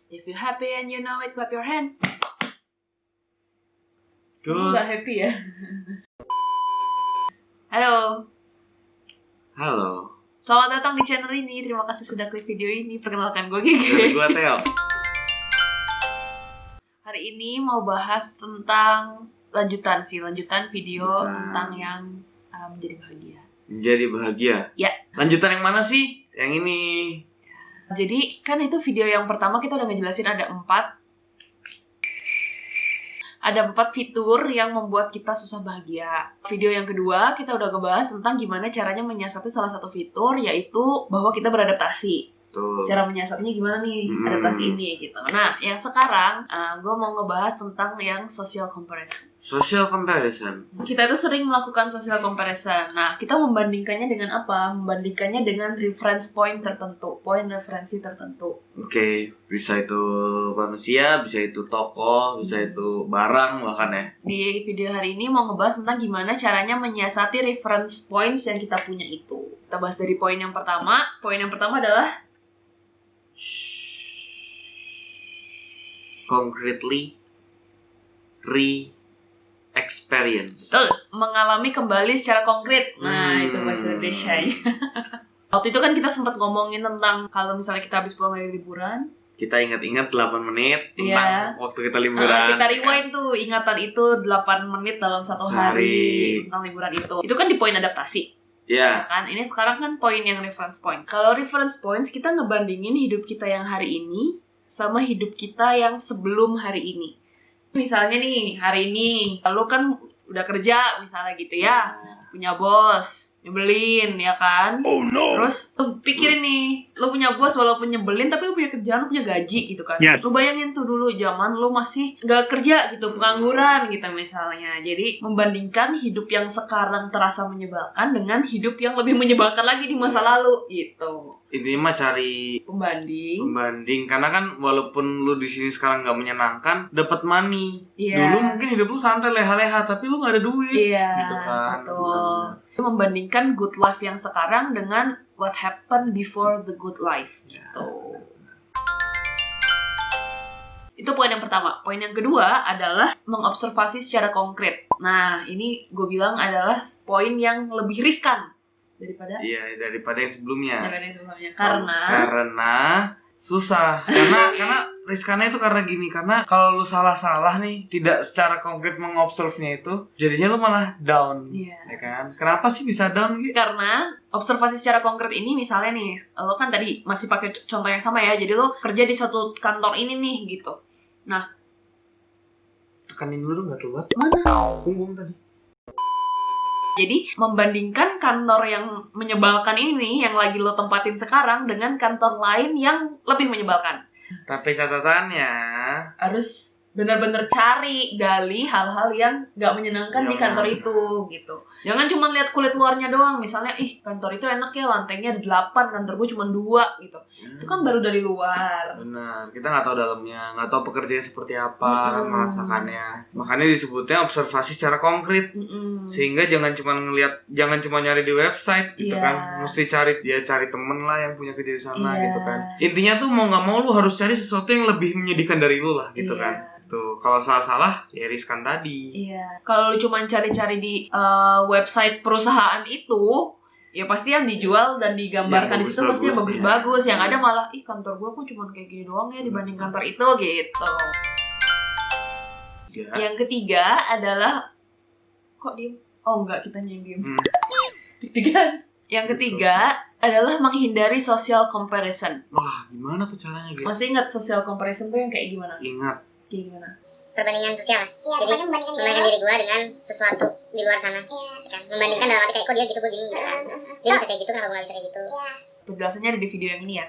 If you happy and you know it, clap your hand. Good. Gak happy ya? Halo. Halo. Selamat datang di channel ini. Terima kasih sudah klik video ini. Perkenalkan gue Gigi. Dari gue Theo. Hari ini mau bahas tentang lanjutan video tentang yang menjadi bahagia. Menjadi bahagia? Ya. Lanjutan yang mana sih? Yang ini. Jadi kan itu video yang pertama kita udah ngejelasin ada 4 fitur yang membuat kita susah bahagia. Video yang kedua kita udah ngebahas tentang gimana caranya menyiasati salah satu fitur, yaitu bahwa kita beradaptasi. Tuh. Cara menyiasatinya gimana nih adaptasi ini gitu. Nah, yang sekarang gue mau ngebahas tentang yang social comparison. Social comparison. Kita itu sering melakukan social comparison. Nah, kita membandingkannya dengan apa? Membandingkannya dengan reference point tertentu, poin referensi tertentu. Oke, bisa itu manusia, bisa itu tokoh, bisa itu barang bahkan ya. Di video hari ini mau ngebahas tentang gimana caranya menyiasati reference points yang kita punya itu. Kita bahas dari poin yang pertama. Poin yang pertama adalah concretely re-experience. betul, mengalami kembali secara konkret. Nah, itu bahasa Indonesia-nya. Waktu itu kan kita sempat ngomongin tentang kalau misalnya kita habis pulang dari liburan, Kita ingat-ingat 8 menit tentang waktu kita liburan. kita rewind tuh ingatan itu 8 menit dalam satu hari tentang liburan itu. Itu kan di poin adaptasi. Ya. Kan ini sekarang kan poin yang reference points. Kalau reference points kita ngebandingin hidup kita yang hari ini sama hidup kita yang sebelum hari ini. Misalnya nih, hari ini lu kan udah kerja misalnya gitu ya, punya bos, nyebelin ya kan. Oh no. Terus lu pikirin nih, lu punya bos walaupun nyebelin tapi lu punya kerjaan, lu punya gaji gitu kan. Yes. Lu bayangin tuh dulu zaman lu masih gak kerja gitu, pengangguran gitu misalnya. Jadi membandingkan hidup yang sekarang terasa menyebalkan dengan hidup yang lebih menyebalkan lagi di masa lalu gitu. Intinya mah cari Pembanding karena kan walaupun lu di sini sekarang nggak menyenangkan, dapat money. Iya. Dulu mungkin hidup lu santai leha-leha tapi lu nggak ada duit. Iya, Gitu kan. betul. Membandingkan good life yang sekarang dengan what happened before the good life gitu. Itu poin yang pertama. Poin yang kedua adalah mengobservasi secara konkret. Nah, ini gue bilang adalah poin yang lebih riskan daripada daripada yang sebelumnya. Karena susah. karena riskannya itu karena gini, karena kalau lu salah nih, tidak secara konkret mengobservnya itu, jadinya lu malah down. Iya. Ya kan? Kenapa sih bisa down gitu? Karena observasi secara konkret ini misalnya nih, lo kan tadi masih pakai contoh yang sama ya. Jadi lo kerja di suatu kantor ini nih gitu. Nah, Tekanin dulu nggak tuh, Bat? mana? Punggung tadi. Jadi membandingkan kantor yang menyebalkan ini yang lagi lo tempatin sekarang dengan kantor lain yang lebih menyebalkan. Tapi catatannya Harus benar-benar gali hal-hal yang gak menyenangkan di kantor itu gitu. Jangan cuma lihat kulit luarnya doang. Misalnya, kantor itu enak ya, lantainya 8, kantor gue cuma 2 gitu. Itu kan baru dari luar. benar, kita nggak tahu dalamnya, nggak tahu pekerjaannya seperti apa, kan merasakannya. Makanya disebutnya observasi secara konkret. Sehingga jangan cuma nyari di website gitu kan, mesti cari temen lah yang punya kerja di sana gitu kan. Intinya tuh mau nggak mau lu harus cari sesuatu yang lebih menyedihkan dari lu lah gitu kan. Tuh, kalau salah ya riskan tadi. Iya. Kalau lu cuma cari-cari di website perusahaan itu, ya pasti yang dijual dan digambarkan di situ pasti bagus-bagus. Yang ada malah, kantor gua kok cuma kayak gini doang ya dibanding kantor itu gitu. Yang ketiga adalah kok diem? Oh enggak, kita yang diem. Deg-degan. Yang ketiga adalah menghindari social comparison. Wah, gimana tuh caranya gitu? Masih ingat social comparison tuh yang kayak gimana? Ingat. Kayak gimana? Perbandingan sosial. Jadi membandingkan diri gue dengan sesuatu di luar sana. Kan? Membandingkan dalam arti kayak kok dia gitu, gue gini gitu kan. Dia bisa kayak gitu, kenapa gue gak bisa kayak gitu. Penjelasannya ada di video yang ini ya.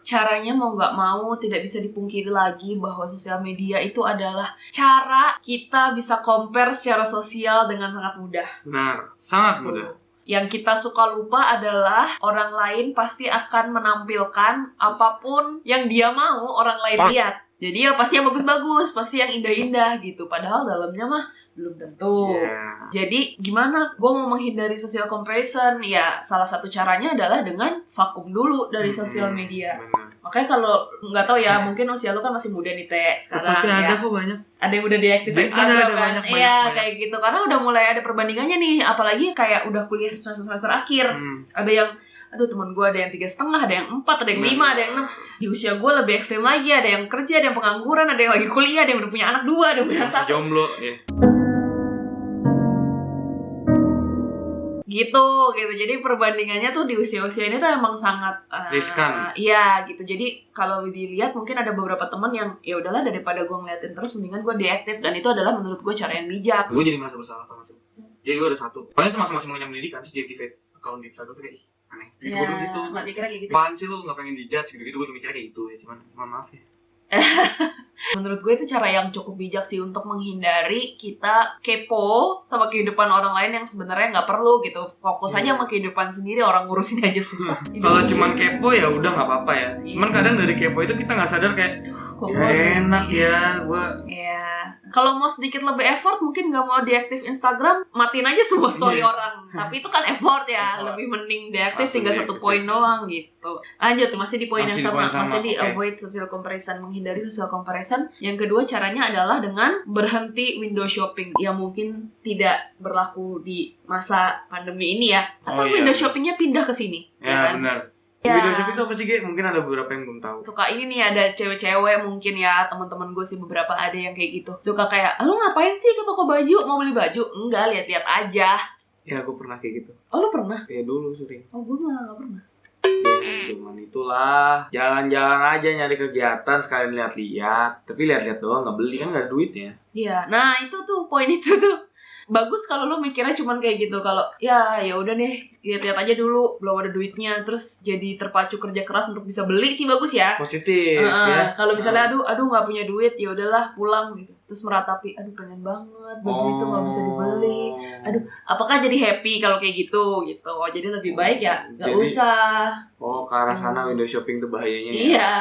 Caranya mau gak mau tidak bisa dipungkiri lagi bahwa sosial media itu adalah cara kita bisa compare secara sosial dengan sangat mudah. Benar, sangat mudah. Yang kita suka lupa adalah orang lain pasti akan menampilkan apapun yang dia mau orang lain lihat. Jadi ya pasti yang bagus-bagus, pasti yang indah-indah gitu. Padahal dalamnya mah belum tentu. Yeah. Jadi gimana gue mau menghindari social comparison? Ya salah satu caranya adalah dengan vakum dulu dari sosial media. Bener. Makanya kalau nggak tahu ya, mungkin usia lu kan masih muda nih Teh sekarang. Tapi ada ya. kok banyak. Ada yang udah deactivate Ada Instagram kan? banyak. Iya kayak gitu. Karena udah mulai ada perbandingannya nih. Apalagi kayak udah kuliah semester akhir. Ada yang aduh teman gue ada yang 3,5, ada yang 4, ada yang 5, ada yang 6. Di usia gue lebih ekstrem lagi, ada yang kerja, ada yang pengangguran, ada yang lagi kuliah, ada yang udah punya anak 2, ada yang punya anak 1. Jomblo ya. Gitu. Jadi perbandingannya tuh di usia-usia ini tuh emang sangat riskan. Iya gitu. Jadi kalau dilihat mungkin ada beberapa teman yang ya udahlah daripada gue ngeliatin terus mendingan gue deaktif, dan itu adalah menurut gue cara yang bijak. Gue jadi merasa bersalah sama sih. Jadi gue ada satu. Pokoknya semasa-masa mengenyam pendidikan terus deactivate akun di Instagram tuh kayak aneh. Gitu gue gitu. Nggak mikirnya kayak gitu. Apaan sih lu nggak pengen dijudge gitu-gitu, gue mikirnya kayak gitu ya. Cuman mohon maaf ya. Menurut gue itu cara yang cukup bijak sih untuk menghindari kita kepo sama kehidupan orang lain yang sebenarnya nggak perlu gitu. Fokus aja sama kehidupan sendiri, orang ngurusin aja susah. Kalau cuman kepo ya udah nggak apa-apa ya. Cuman kadang dari kepo itu kita nggak sadar kayak ya enak ya gue. Ya, kalau mau sedikit lebih effort mungkin nggak mau deaktif Instagram, matiin aja semua story orang. Tapi itu kan effort ya, lebih mending deaktif tinggal 1 poin doang gitu. Lanjut, masih di poin yang sama, masih di avoid social comparison, menghindari social comparison. Yang kedua caranya adalah dengan berhenti window shopping, yang mungkin tidak berlaku di masa pandemi ini ya. Atau window shoppingnya pindah ke sini. Ya kan? benar. Ya. Window shopping itu apa sih, Ge? Mungkin ada beberapa yang belum tahu. Suka ini nih, ada cewek-cewek mungkin ya, teman-teman gue sih beberapa ada yang kayak gitu. Suka kayak, lu ngapain sih ke toko baju? Mau beli baju? Enggak, lihat-lihat aja. Ya, gue pernah kayak gitu. Oh, lu pernah? Ya dulu sering. Oh, gue malah gak pernah. Ya, cuman itulah. Jalan-jalan aja nyari kegiatan, sekalian lihat-lihat. Tapi lihat-lihat doang, nggak beli kan nggak ada duitnya. Iya, nah itu tuh poin itu tuh. Bagus kalau lu mikirnya cuman kayak gitu. Kalau ya udah nih, lihat-lihat aja dulu, belum ada duitnya, terus jadi terpacu kerja keras untuk bisa beli sih bagus ya. Positif ya. Kalau misalnya aduh nggak punya duit, ya udahlah pulang gitu. Terus meratapi, aduh pengen banget baju itu nggak bisa dibeli. Aduh, apakah jadi happy kalau kayak gitu gitu. Jadi lebih baik ya nggak usah. Oh, ke arah sana window shopping tuh bahayanya ya. Iya.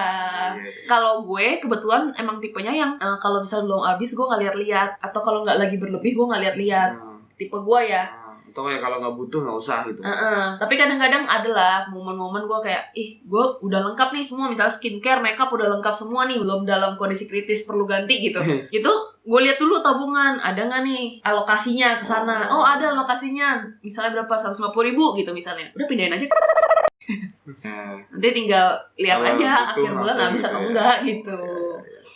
Kalau gue kebetulan emang tipenya yang kalau misalnya belum habis gue nggak lihat-lihat, atau kalau nggak lagi berlebih gue nggak lihat-lihat. Tipe gue ya. Atau ya kalau nggak butuh nggak usah gitu. Tapi kadang-kadang adalah momen-momen gue kayak, gue udah lengkap nih semua, misalnya skincare, makeup udah lengkap semua nih, belum dalam kondisi kritis perlu ganti gitu. Itu gue lihat dulu tabungan, ada nggak nih alokasinya ke sana. Oh ada alokasinya, misalnya berapa, 150.000 gitu misalnya. Udah pindahin aja. Nanti tinggal lihat aja akhir bulan habis atau enggak gitu.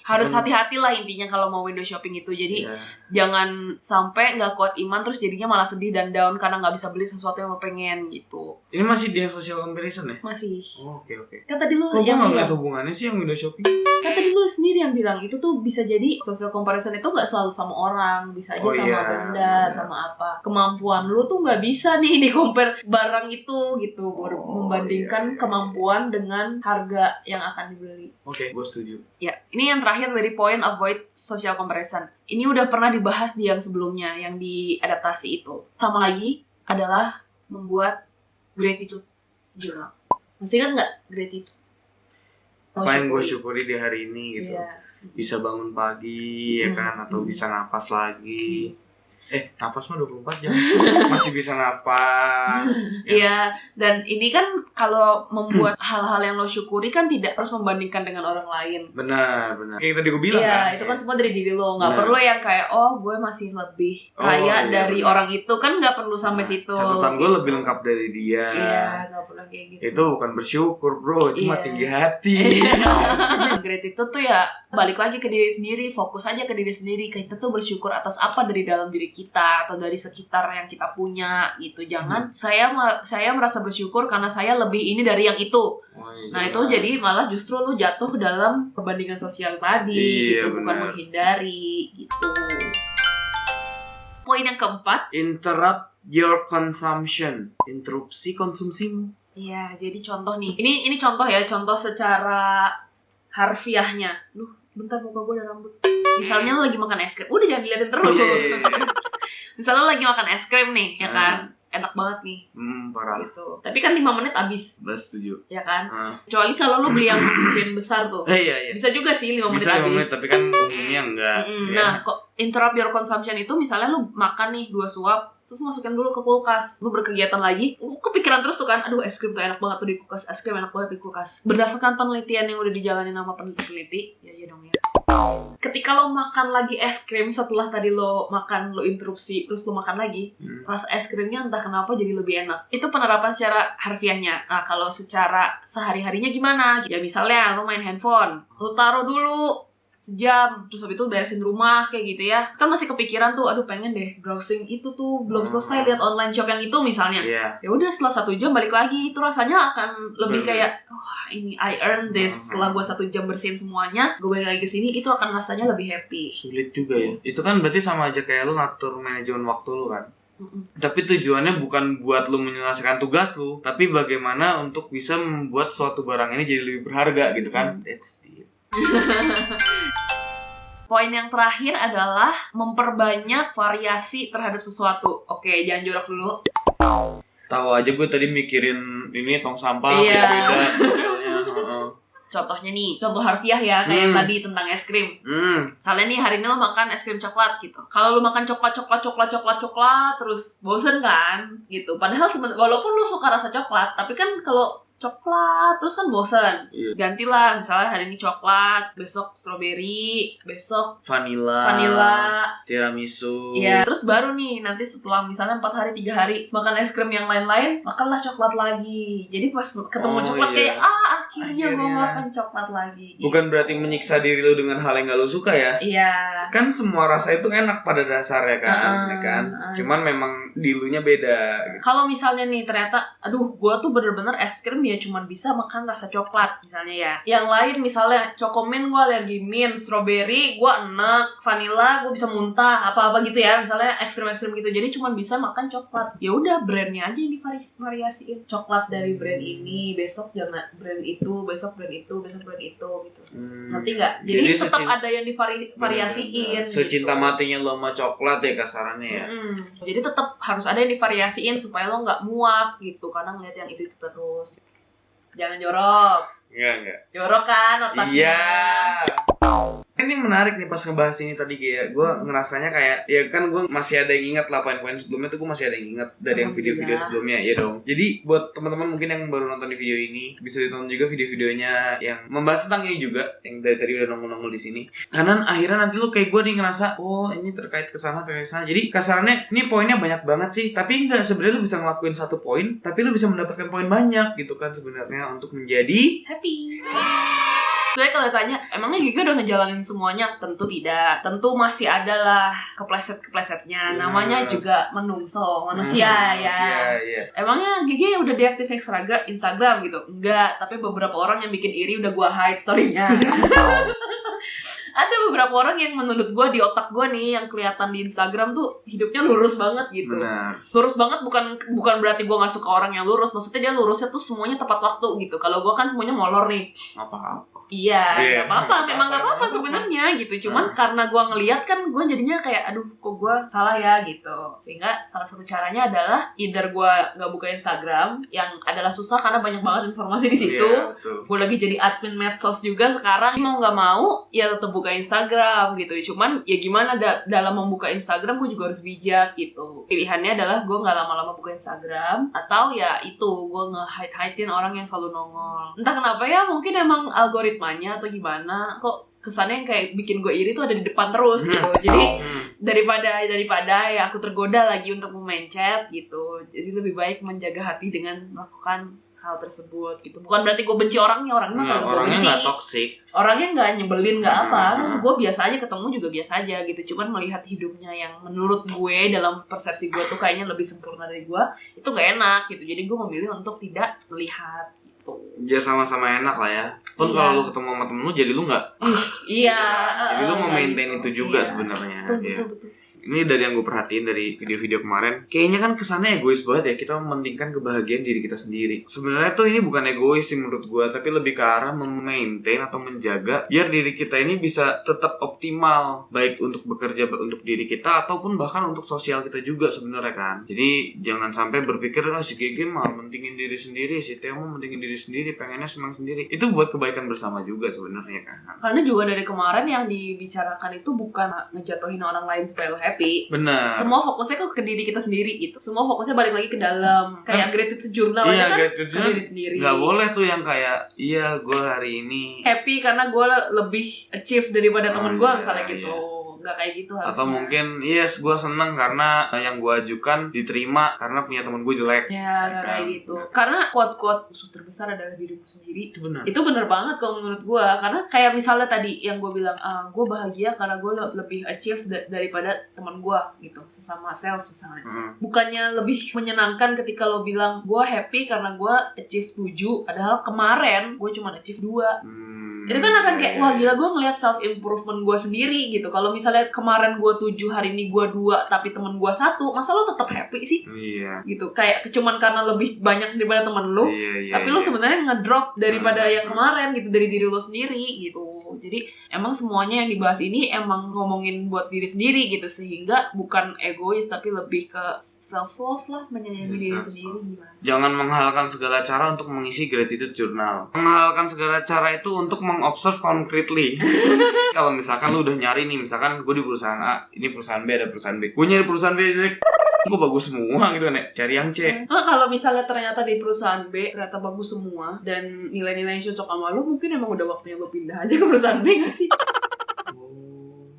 Harus hati-hati lah intinya kalau mau window shopping itu. Jadi jangan sampai nggak kuat iman terus jadinya malah sedih dan down karena nggak bisa beli sesuatu yang lo pengen gitu. Ini masih di social comparison ya? Masih. Oh, oke. Kan tadi lu kok yang nggak ngeliat hubungannya sih yang window shopping? Kan tadi lu sendiri yang bilang itu tuh bisa jadi social comparison itu nggak selalu sama orang, bisa aja sama benda, sama apa. Kemampuan lu tuh nggak bisa nih di compare barang itu gitu, membandingkan kemampuan dengan harga yang akan dibeli. Oke, gue setuju. Ya, ini yang terakhir dari poin avoid social comparison. Ini udah pernah dibahas di yang sebelumnya, yang di adaptasi itu. Sama lagi adalah membuat gratitude journal. Masih ingat nggak gratitude? Apa yang gue syukuri di hari ini gitu. Iya. Bisa bangun pagi ya kan, atau bisa napas lagi. Napas mah 24 jam. Masih bisa napas. Iya, dan ini kan kalau membuat hal-hal yang lo syukuri kan tidak harus membandingkan dengan orang lain. Benar. Kayak tadi gue bilang kan. Iya, itu kan semua dari diri lo. Nggak perlu yang kayak, gue masih lebih kaya dari orang itu. Kan nggak perlu sampai situ. Catatan gue lebih lengkap dari dia. Iya, nggak perlu kayak gitu. Itu bukan bersyukur bro, cuma tinggi hati. Gratitude tuh ya balik lagi ke diri sendiri. Fokus aja ke diri sendiri. Kita tuh bersyukur atas apa dari dalam diri kita atau dari sekitar yang kita punya gitu. Jangan saya merasa bersyukur karena saya lebih ini dari yang itu. Nah itu jadi malah justru lu jatuh dalam perbandingan sosial tadi gitu, bukan menghindari gitu. Poin yang keempat, interrupt your consumption, interupsi konsumsimu. Iya, jadi contoh nih. Ini contoh ya, contoh secara harfiahnya. Bentar muka gue ada rambut. Misalnya lu lagi makan es krim, udah jangan diliatin terus. Misalnya lu lagi makan es krim nih, ya kan? enak banget nih. Parah. Gitu. Tapi kan 5 menit habis. Setuju. Ya kan? Kecuali kalau lu beli yang brand besar tuh. Iya. Bisa juga sih 5 menit bisa 5 habis. menit, tapi kan umumnya enggak. Nah, kok interrupt your consumption itu misalnya lu makan nih 2 suap, terus masukin dulu ke kulkas, lu berkegiatan lagi, lu kepikiran terus tuh kan, aduh es krim tuh enak banget tuh di kulkas, es krim enak banget di kulkas. Berdasarkan penelitian yang udah dijalanin sama peneliti, ya dong ya. Ketika lo makan lagi es krim setelah tadi lo makan, lo interupsi, terus lo makan lagi, rasa es krimnya entah kenapa jadi lebih enak. Itu penerapan secara harfiahnya. Nah, kalau secara sehari-harinya gimana? Ya misalnya lo main handphone, lo taruh dulu sejam, terus habis itu beresin rumah kayak gitu ya. Kan masih kepikiran tuh, aduh pengen deh browsing itu tuh, belum selesai lihat online shop yang itu misalnya. Ya udah setelah 1 jam balik lagi, itu rasanya akan lebih kayak, wah ini I earned this. Setelah gue 1 jam bersihin semuanya, gue balik lagi ke sini, itu akan rasanya lebih happy. Sulit juga ya. Itu kan berarti sama aja kayak lu ngatur manajemen waktu lu kan. Tapi tujuannya bukan buat lu menyelesaikan tugas lu, tapi bagaimana untuk bisa membuat suatu barang ini jadi lebih berharga gitu kan. That's deep. Poin yang terakhir adalah memperbanyak variasi terhadap sesuatu. Oke, jangan jorok dulu. Tahu aja gue tadi mikirin ini tong sampah beda. Contohnya nih, contoh harfiah ya, kayak tadi tentang es krim. Misalnya nih hari ini lo makan es krim coklat gitu. Kalau lo makan coklat terus bosen kan gitu. Padahal walaupun lo suka rasa coklat, tapi kan kalau coklat terus kan bosan. Gantilah, misalnya hari ini coklat, besok strawberry, besok vanilla, tiramisu. Iya, terus baru nih nanti setelah misalnya 4 hari 3 hari makan es krim yang lain-lain, makanlah coklat lagi. Jadi pas ketemu coklat kayak akhirnya mau makan coklat lagi. Bukan berarti menyiksa diri lu dengan hal yang gak lu suka ya. Iya. Kan semua rasa itu enak pada dasarnya kan, ya kan. Cuman memang dilunya beda gitu. Kalau misalnya nih ternyata aduh gua tuh bener-bener es krim ya cuman bisa makan rasa coklat misalnya ya. Yang lain misalnya Chocomin gue alergi mint, strawberry gue enek, vanilla gue bisa muntah, apa-apa gitu ya. Misalnya ekstrim-ekstrim gitu. Jadi cuman bisa makan coklat. Ya udah brandnya aja yang divariasiin. Coklat dari brand ini, besok jangan brand itu, besok brand itu, besok brand itu gitu. Ngerti nggak? Jadi tetap ada yang divariasiin. Secinta gitu. matinya lo sama coklat ya kasarannya ya. Jadi tetap harus ada yang divariasiin supaya lo nggak muak gitu. Karena ngeliat yang itu terus. Jangan jorok. Enggak. Jorok kan otaknya. Iya. Ini menarik nih pas ngebahas ini tadi kayak gue ngerasanya kayak ya kan gue masih ada yang ingat lah poin-poin sebelumnya tuh gue masih ada yang ingat dari yang video-video sebelumnya ya dong. Jadi buat teman-teman mungkin yang baru nonton di video ini bisa ditonton juga video-videonya yang membahas tentang ini juga yang dari tadi udah nongol-nongol di sini. Karena akhirnya nanti lu kayak gue nih ngerasa oh ini terkait kesana. Jadi kasarannya ini poinnya banyak banget sih, tapi enggak, sebenarnya lu bisa ngelakuin 1 poin tapi lu bisa mendapatkan poin banyak gitu kan sebenarnya untuk menjadi happy. Soalnya kalau ditanya, emangnya Giga udah ngejalanin semuanya? Tentu tidak. Tentu masih ada lah kepleset-keplesetnya. Namanya juga manusia ya. Iya. Emangnya Giga udah deaktif Instagram gitu? Enggak, tapi beberapa orang yang bikin iri udah gua hide story-nya. Ada beberapa orang yang menurut gue di otak gue nih yang kelihatan di Instagram tuh hidupnya lurus banget gitu. Benar. Lurus banget bukan berarti gue nggak suka orang yang lurus, maksudnya dia lurusnya tuh semuanya tepat waktu gitu. Kalau gue kan semuanya molor nih. Apa-apa. Iya, nggak apa-apa, memang nggak apa-apa sebenarnya gitu. Cuman karena gue ngelihat kan gue jadinya kayak aduh kok gue salah ya gitu. Sehingga salah satu caranya adalah either gue nggak buka Instagram yang adalah susah karena banyak banget informasi di situ. Gue lagi jadi admin medsos juga sekarang, mau nggak mau ya tetap buka Instagram gitu. Cuman ya gimana dalam membuka Instagram gue juga harus bijak gitu. Pilihannya adalah gue nggak lama-lama buka Instagram atau ya itu gue nge-hide-hidein orang yang selalu nongol. Entah kenapa ya, mungkin emang algoritmanya atau gimana kok kesannya yang kayak bikin gue iri tuh ada di depan terus gitu. Jadi daripada ya aku tergoda lagi untuk memencet gitu. Jadi lebih baik menjaga hati dengan melakukan hal tersebut gitu. Bukan berarti gue benci orangnya orangnya nggak toksik, orangnya nggak nyebelin nggak apa. Gue biasa aja ketemu juga biasa aja gitu. Cuman melihat hidupnya yang menurut gue dalam persepsi gue tuh kayaknya lebih sempurna dari gue, itu nggak enak gitu. Jadi gue memilih untuk tidak melihat gitu. Ya sama-sama enak lah ya. Pun kalau lu ketemu sama temen lu jadi lu nggak iya jadi lu mau maintain gitu. itu juga sebenarnya. Betul. ini dari yang gue perhatiin dari video-video kemarin, kayaknya kan kesannya egois banget ya, kita mementingkan kebahagiaan diri kita sendiri. Sebenarnya tuh ini bukan egois sih menurut gue, tapi lebih ke arah memaintain atau menjaga biar diri kita ini bisa tetap optimal, baik untuk bekerja untuk diri kita ataupun bahkan untuk sosial kita juga sebenarnya kan. Jadi jangan sampai berpikir si Gege mah mentingin diri sendiri, si Theo mah mentingin diri sendiri, pengennya senang sendiri. Itu buat kebaikan bersama juga sebenarnya kan. Karena juga dari kemarin yang dibicarakan itu bukan ngejatuhin orang lain supaya lo happy. Benar. Semua fokusnya ke diri kita sendiri gitu. Semua fokusnya balik lagi ke dalam. Kayak gratitude journal iya, aja kan gratitude ke diri sendiri. Gak boleh tuh yang kayak iya gue hari ini happy karena gue lebih achieve daripada temen gue misalnya iya, gitu. iya. Gak kayak gitu harusnya. Atau mungkin yes gue seneng karena yang gue ajukan diterima karena punya temen gue jelek. Ya gak kayak gitu. Karena quote-quote musuh terbesar adalah dirimu sendiri. Itu benar. Itu benar banget kalau menurut gue. Karena kayak misalnya tadi yang gue bilang, gue bahagia karena gue lebih achieve daripada teman gue gitu, sesama sales misalnya. Bukannya lebih menyenangkan ketika lo bilang gue happy karena gue achieve 7, padahal kemarin gue cuma achieve 2. Itu kan akan kayak, wah gila gue ngeliat self improvement gue sendiri gitu. Kalau misalnya kemarin gue 7, hari ini gue 2, tapi temen gue 1, masa lo tetap happy sih? Iya. Gitu, kayak cuman karena lebih banyak daripada temen lo, tapi lo sebenarnya ngedrop daripada yang kemarin gitu, dari diri lo sendiri gitu. Jadi emang semuanya yang dibahas ini emang ngomongin buat diri sendiri gitu, sehingga bukan egois tapi lebih ke self love lah, menyayangi diri sendiri gimana. Jangan menghalalkan segala cara untuk mengisi gratitude journal. Menghalalkan segala cara itu untuk mengobserve concretely. Kalau misalkan lu udah nyari nih, misalkan gue di perusahaan A, ini perusahaan B, ada perusahaan B. Gue nyari perusahaan B, gue bagus semua gitu kan ya, cari yang C. Nah, kalau misalnya ternyata di perusahaan B ternyata bagus semua dan nilai-nilai yang cocok sama lo, mungkin emang udah waktunya lo pindah aja ke perusahaan B gak sih?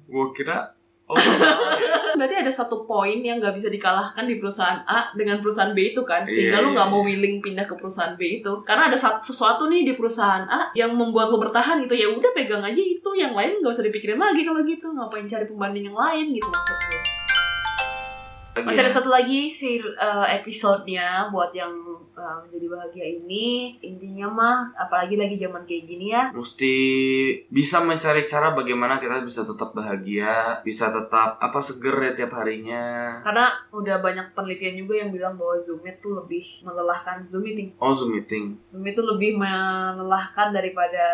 Gue kira salah ya. Berarti ada satu poin yang gak bisa dikalahkan di perusahaan A dengan perusahaan B itu kan, sehingga lo gak mau willing pindah ke perusahaan B itu karena ada sesuatu nih di perusahaan A yang membuat lo bertahan gitu. Ya udah pegang aja itu, yang lain gak usah dipikirin lagi. Kalau gitu ngapain cari pembanding yang lain gitu maksud gue. Masih ada satu lagi episode-nya buat yang menjadi bahagia ini. Intinya mah apalagi lagi zaman kayak gini ya, mesti bisa mencari cara bagaimana kita bisa tetap bahagia, bisa tetap seger ya tiap harinya. Karena udah banyak penelitian juga yang bilang bahwa Zoom itu lebih melelahkan. Zoom meeting Zoom itu lebih melelahkan daripada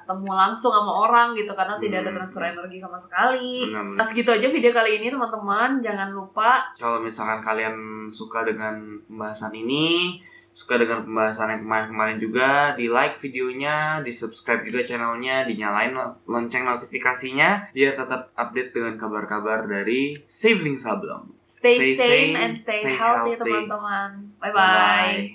temu langsung sama orang gitu, karena tidak ada transfer energi sama sekali. Nah segitu aja video kali ini teman-teman. Jangan lupa kalau misalkan kalian suka dengan pembahasan ini, suka dengan pembahasan yang kemarin-kemarin juga, di like videonya, di subscribe juga channelnya, dinyalain lonceng notifikasinya biar tetap update dengan kabar-kabar dari Sibling Sableng. Stay sane and stay healthy teman-teman. Bye-bye.